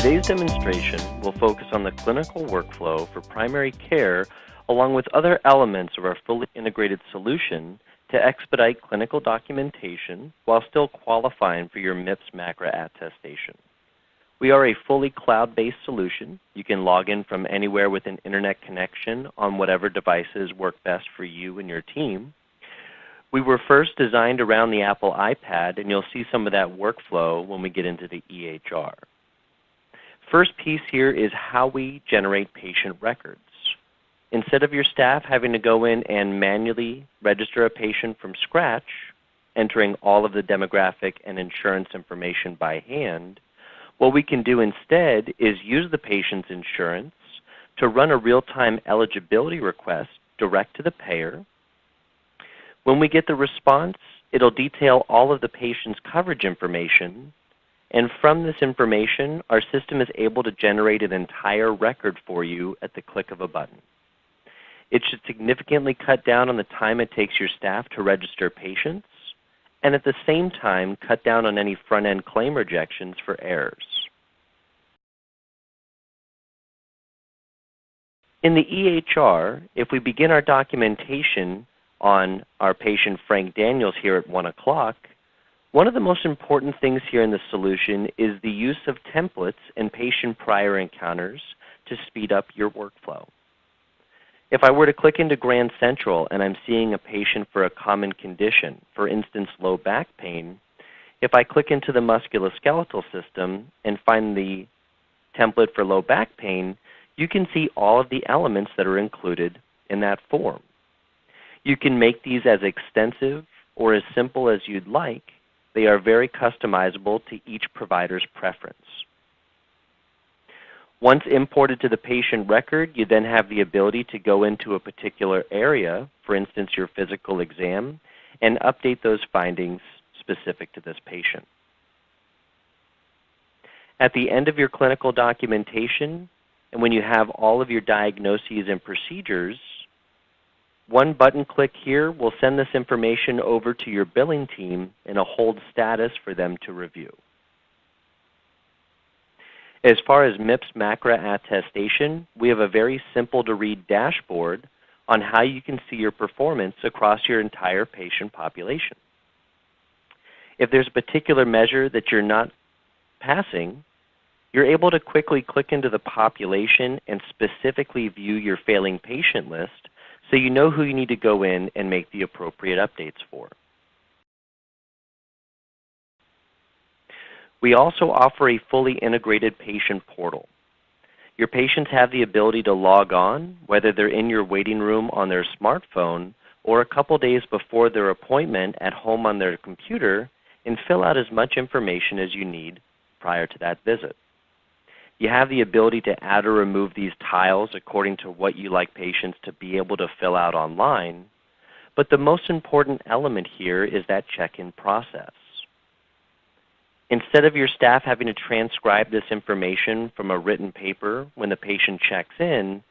Today's demonstration will focus on the clinical workflow for primary care along with other elements of our fully integrated solution to expedite clinical documentation while still qualifying for your MIPS MACRA attestation. We are a fully cloud-based solution. You can log in from anywhere with an internet connection on whatever devices work best for you and your team. We were first designed around the Apple iPad, and you'll see some of that workflow when we get into the EHR. First piece here is how we generate patient records. Instead of your staff having to go in and manually register a patient from scratch, entering all of the demographic and insurance information by hand, what we can do instead is use the patient's insurance to run a real-time eligibility request direct to the payer. When we get the response, it'll detail all of the patient's coverage information, and from this information, our system is able to generate an entire record for you at the click of a button. It should significantly cut down on the time it takes your staff to register patients, and at the same time cut down on any front-end claim rejections for errors. In the EHR, if we begin our documentation on our patient Frank Daniels here at 1 o'clock, one of the most important things here in the solution is the use of templates and patient prior encounters to speed up your workflow. If I were to click into Grand Central and I'm seeing a patient for a common condition, for instance low back pain, if I click into the musculoskeletal system and find the template for low back pain, you can see all of the elements that are included in that form. You can make these as extensive or as simple as you'd like. They are very customizable to each provider's preference. Once imported to the patient record, you then have the ability to go into a particular area, for instance your physical exam, and update those findings specific to this patient. At the end of your clinical documentation, and when you have all of your diagnoses and procedures, one button click here will send this information over to your billing team in a hold status for them to review. As far as MIPS MACRA attestation, we have a very simple to read dashboard on how you can see your performance across your entire patient population. If there's a particular measure that you're not passing, you're able to quickly click into the population and specifically view your failing patient list so you know who you need to go in and make the appropriate updates for. We also offer a fully integrated patient portal. Your patients have the ability to log on, whether they're in your waiting room on their smartphone or a couple days before their appointment at home on their computer, and fill out as much information as you need prior to that visit. You have the ability to add or remove these tiles according to what you like patients to be able to fill out online, but the most important element here is that check-in process. Instead of your staff having to transcribe this information from a written paper when the patient checks in,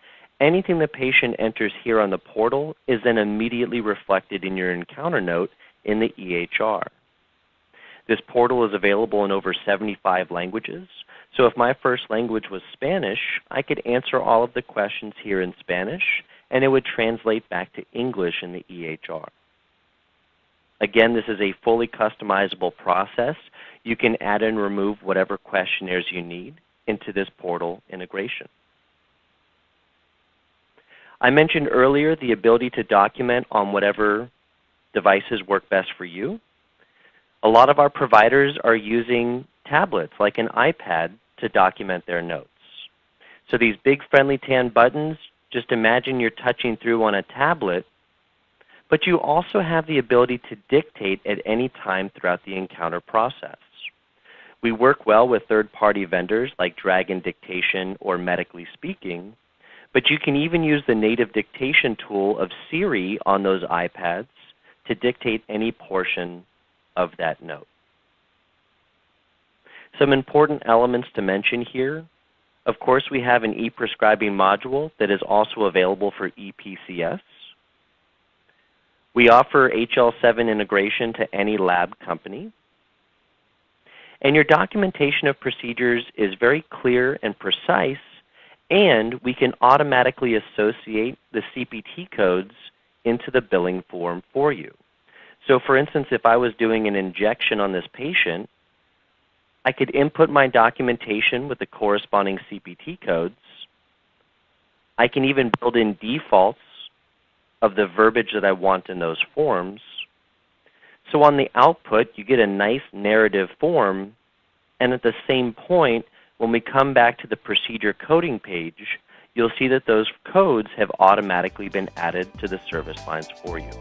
anything the patient enters here on the portal is then immediately reflected in your encounter note in the EHR. This portal is available in over 75 languages, so if my first language was Spanish, I could answer all of the questions here in Spanish, and it would translate back to English in the EHR. Again, this is a fully customizable process. You can add and remove whatever questionnaires you need into this portal integration. I mentioned earlier the ability to document on whatever devices work best for you. A lot of our providers are using tablets like an iPad to document their notes. So these big friendly tan buttons, just imagine you're touching through on a tablet, but you also have the ability to dictate at any time throughout the encounter process. We work well with third-party vendors like Dragon Dictation or Medically Speaking, but you can even use the native dictation tool of Siri on those iPads to dictate any portion of that note. Some important elements to mention here. Of course, we have an e-prescribing module that is also available for EPCS. We offer HL7 integration to any lab company. And your documentation of procedures is very clear and precise, and we can automatically associate the CPT codes into the billing form for you. So for instance, if I was doing an injection on this patient, I could input my documentation with the corresponding CPT codes. I can even build in defaults of the verbiage that I want in those forms. So on the output, you get a nice narrative form, and at the same point, when we come back to the procedure coding page, you'll see that those codes have automatically been added to the service lines for you.